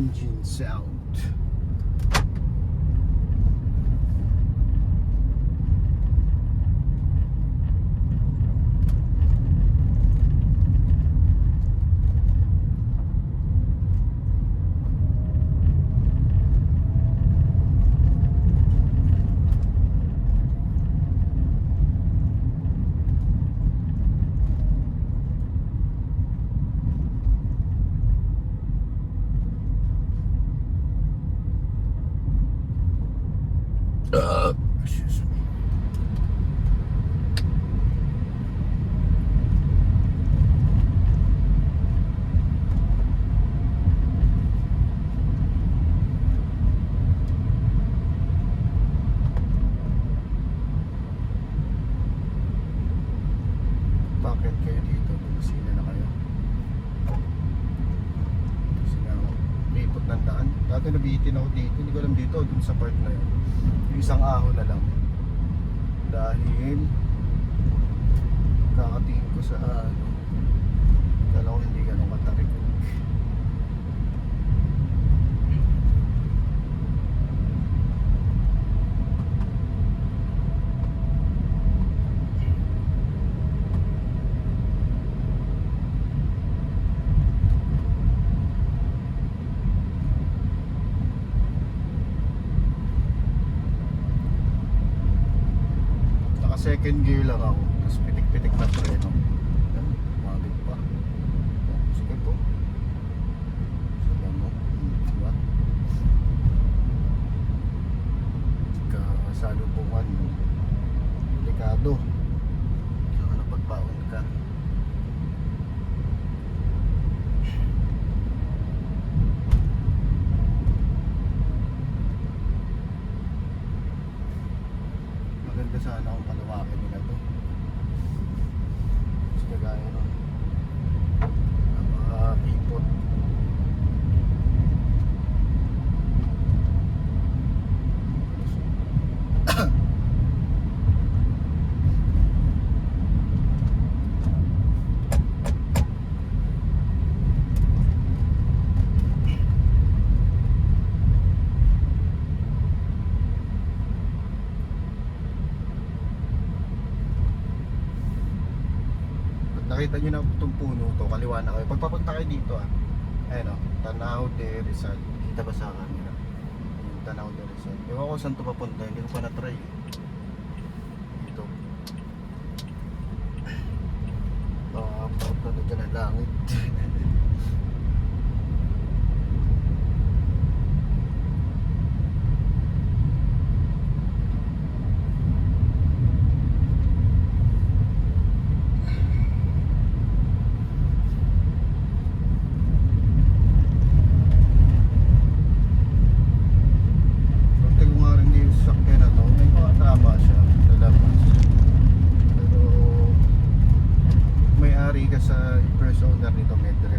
engine sound. Excuse me. Bakit kayo dito? Busina na kayo. Kasi nga, lipot ng daan. Dati nabihitin ako dito. Hindi ko alam dito, dun sa part na yun. Yung isang ahon na lang. Dahil kakatingin ko sa kala ko hindi ganun matarik. Second gear lang ako, tapos pitik-pitik na preno. Yan, mabig pa. Sige po. Sige mo. Diba? Kasalubungan. Delikado. Saka napagpaon ka. Maganda sana kung palawakin nila to. Mas kagaya nun. Napaka-pipot. Nakita nyo na itong puno to, kaliwa na kayo. Pagpapunta kayo dito ayun Tanaw de Rizal. Kita ba sa kanila? Yung Tanaw de Rizal. Ewan ko saan ito papunta, hindi ko pa na-try dito. Papunta na dyan ang langit. Sa first owner nito, Medrep.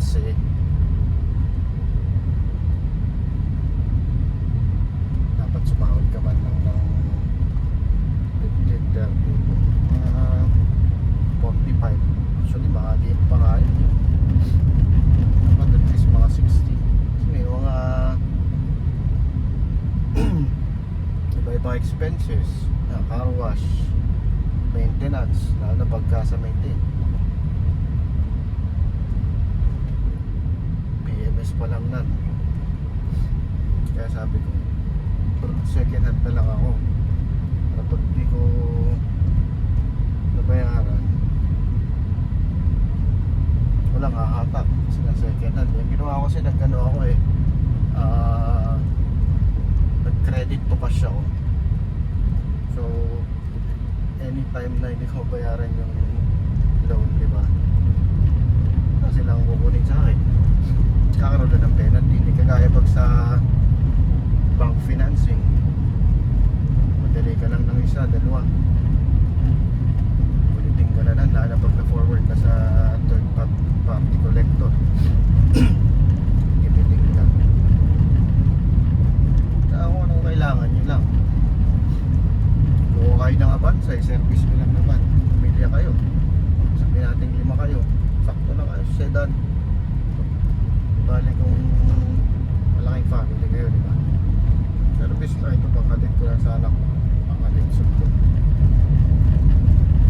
15. Dapat sumahod ka man lang ng 15, 30, mga 45. Actually, mahali pa nga yun. Dapat at least mga 60. Kasi may mga iba-iba expenses, car wash, maintenance, lalo na pagka sa maintain. PMS pa lang nan. Kaya sabi ko, second hand na lang ako. Kapag di ko nabayaran, walang hahatak kasi na second hand. Yung ginawa ko kasi nag-ano ako nag-credit to cash ako. So anytime na hindi ko bayaran yung loan, di ba? Kasi lang kukunin sa akin. Kakaroon na ng penalty. Hindi kagaya pag sa bank financing, madali ka lang ng isa, dalawa. Ulitin ka na lang, lalo pag na-forward ka sa third party collector. Ipiting ka. Kaya kung anong kailangan, yun lang. Kuha kayo ng Avanza, service mo lang naman. Pamilya kayo. Sabihin natin 5 kayo. Sakto na kayo, sedan. Bali kung malaking family kayo, di ba? Service na ito, pangkatid ko lang sa anak ko. Pangkatid sundo.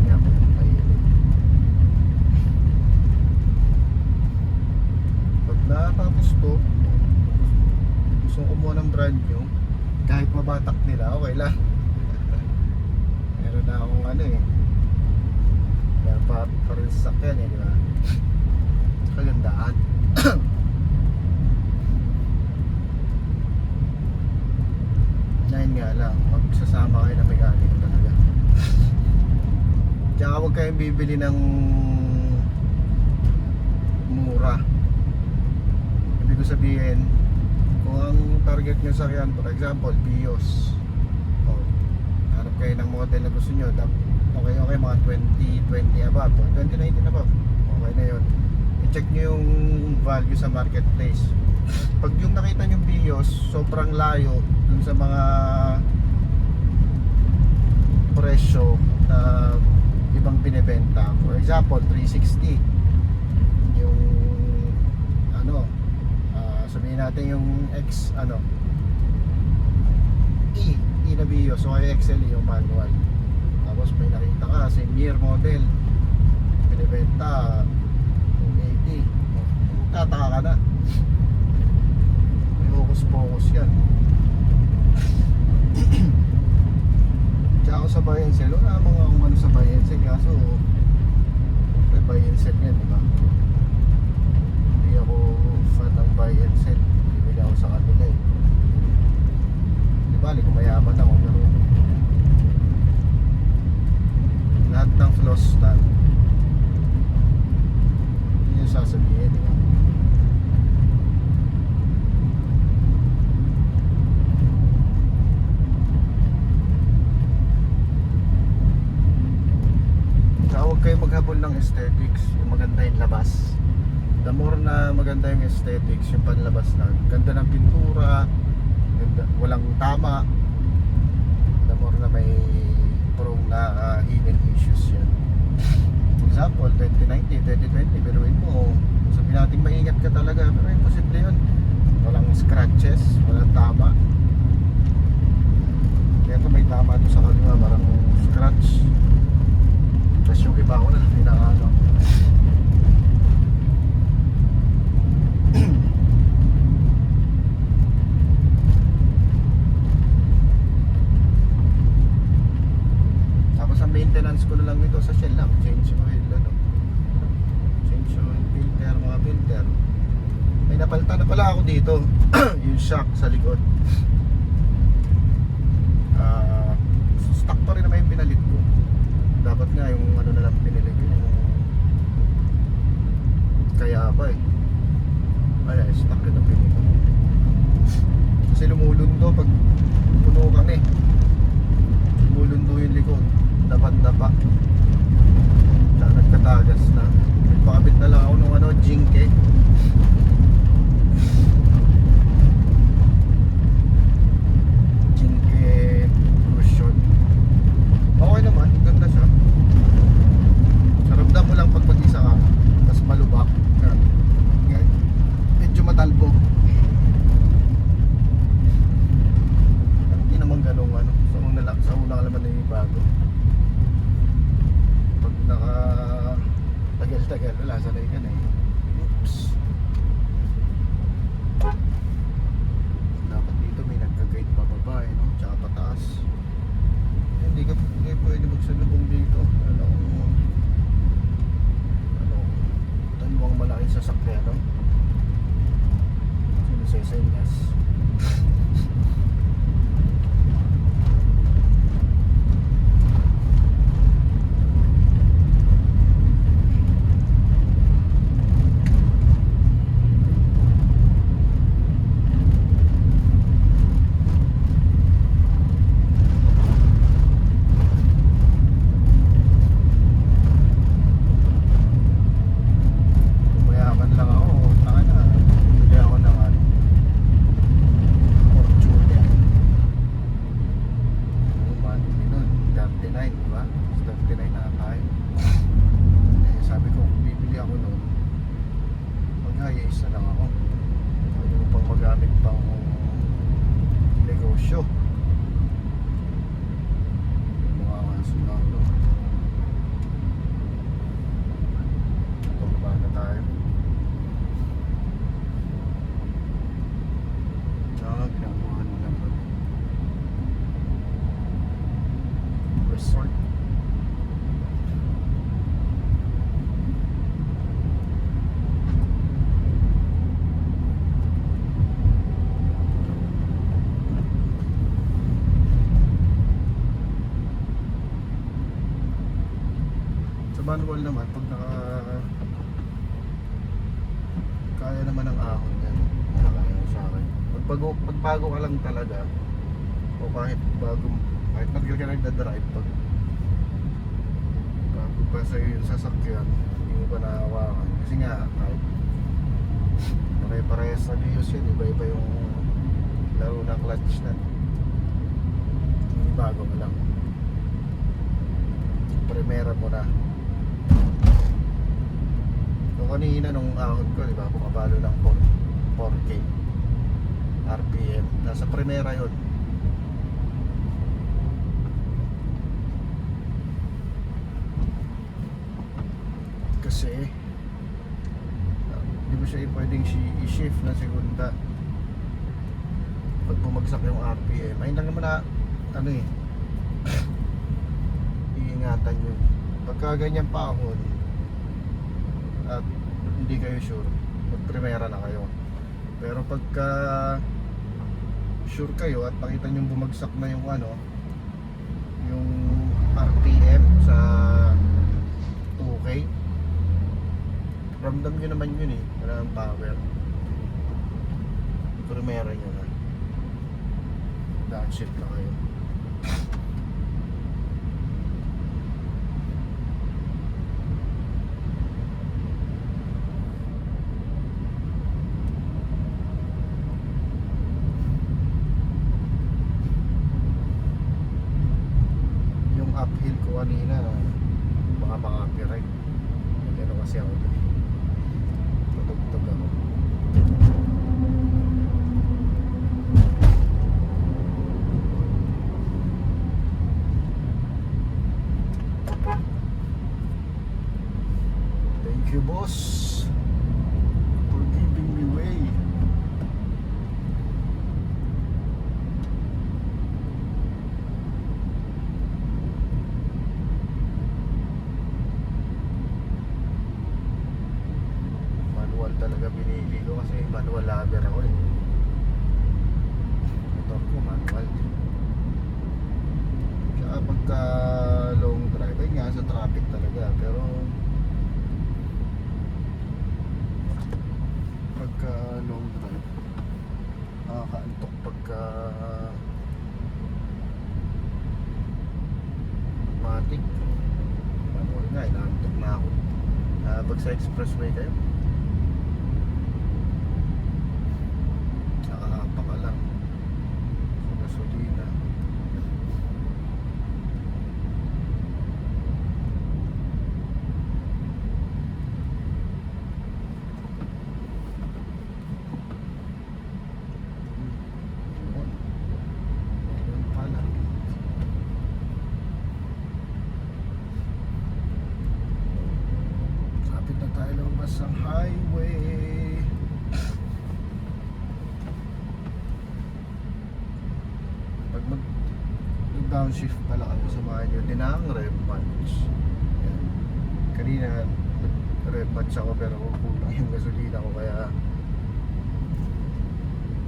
Kaya po, mahilig. Pag natapos to, gusto ko kumuha ng brand new, kahit mabatak nila, okay lang. Meron na akong kaya pa rin sasakyan di ba? Kagandaan. Ngayon nga lang, magsasama kayo na mechanic talaga. Tsaka huwag kayong bibili ng mura. Ibig ko sabihin, kung ang target nyo sa sakyan, for example, Vios, hanap kayo ng model na gusto nyo, okay, mga 2020 above, 2019 above, okay na yun. I-check nyo yung value sa marketplace. Pag yung nakita nyo Vios, sobrang layo dun sa mga presyo na ibang binibenta. For example, 360 yung sabihin natin yung E na Vios, so ay XLE yung manual. Tapos may nakita ka, same year model, binibenta 280, tataka ka na. May focus yan. Tsaka sa buy and sell, wala mga kung ano sa buy and sell, kaso may buy and sell yan, diba? Hindi ako fan ng buy and sell, bibili ako sa kanila bali kung mayaman ako, pero lahat ng flaws na yun yung sasabihin, diba? Kaya huwag kayo maghabol ng aesthetics, yung maganda yung labas. The more na maganda yung aesthetics, yung panlabas na ganda ng pintura, walang tama, the more na may prone na hidden issues yan. For example, 2019, 2020, biruin mo, sabi natin maingat ka talaga, pero imposible yun. Walang scratches, walang tama. Kaya ito may tama ito sa kaliwa, parang scratch. Tapos yung iba ko na pinakano. Maintenance ko na lang nito sa Shell lang, change oil, change oil, filter, mga filter. May napalitan na pala ako dito. Yung shock sa likod, stock pa rin naman yung pinalit ko. Dapat nga yung na lang pinili ko, yung kaya pa ay stock rin ang pinili ko. Kasi lumulundo pag puno kami, lumulundo yung likod, dapat nagkatagas na. Nagpakabit na lang ako nung jinke nasasanay ka na eh. Oops. Dapat dito may nagka-guide pababa eh, no? Tsaka pataas. Hindi pwede magsalubong dito. Dalawang malaking sasakyan, no? Sino sa senyas? Mayaman lang ako. Taka na. Bili ako ng ano, Fortuner. Monthly nun, 39, di ba? 39 na tayo. Eh, sabi ko, kung bibili ako nun, mag-highest na lang ako. Pwede mo pang magamit pang negosyo. Mga kasunod, no? Tumaba na tayo. Ginagawa na naman. Resort. Sa manual naman, pag kaya naman ang ahon yan, kaya sa akin. Pagbago ka lang talaga, o kahit matagal ka nagdadrive, pag bago pa sa'yo yung sasakyan, hindi mo pa nahawakan. Kasi nga, kahit pare-parehas na views yun, iba-iba yung laro ng clutch na. Hindi bago ka lang. Primera mo na. Nung kanina nung ahon ko, diba, pumapalo ng 4K RPM. Nasa primera yun. Kasi hindi mo siya pwedeng i-shift na segunda pag bumagsak yung RPM. Ayun lang naman na ano eh iingatan yun. Pagka ganyan pa ahon at hindi kayo sure, mag-primera na kayo. Pero pagka sure kayo at nakita nyo bumagsak na yung ano, yung RPM sa 2K, ramdam nyo naman yun eh, wala ng power. Primera nyo na, downshift na kayo. Uphill ko kanina, baka maka-copyright. Ano kasi ako dito, tutugtog ako. Thank you, boss, for giving me way. Talaga binili ko kasi manual lover ako eh. Motor ko manual. Kaya pagka long drive ay nga sa traffic talaga, pero pagka long drive nakakaantok pagka matik. Manual nga, inaantok na ako. Pag sa expressway kayo, tayo lang Taas ng highway. Pag mag-downshift pala kami, samahan nyo din ang rev match. Yan. Kanina rev match ako pero kulang yung gasolina ko, kaya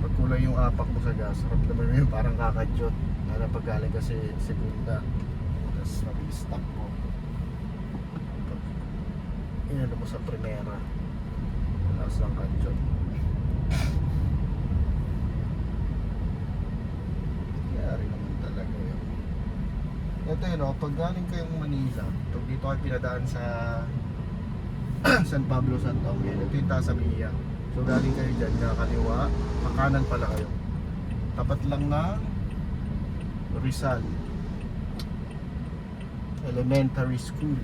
pag kulang yung apak mo sa gas, harap naman yun parang kakadyot. Lalo pag galing kasi segunda, tapos mabilis-stop mo. Pag inano mo sa primera, lakas ng kadyot. Kaya rin naman talaga yun. Ito yun, pag galing kayong Manila, pag dito kayo pinadaan sa San Pablo, Santa Miguel, ito yung Tasamiya. So galing kayo dyan, kakaliwa, kakanan pala kayo. Tapat lang ng Rizal Elementary School.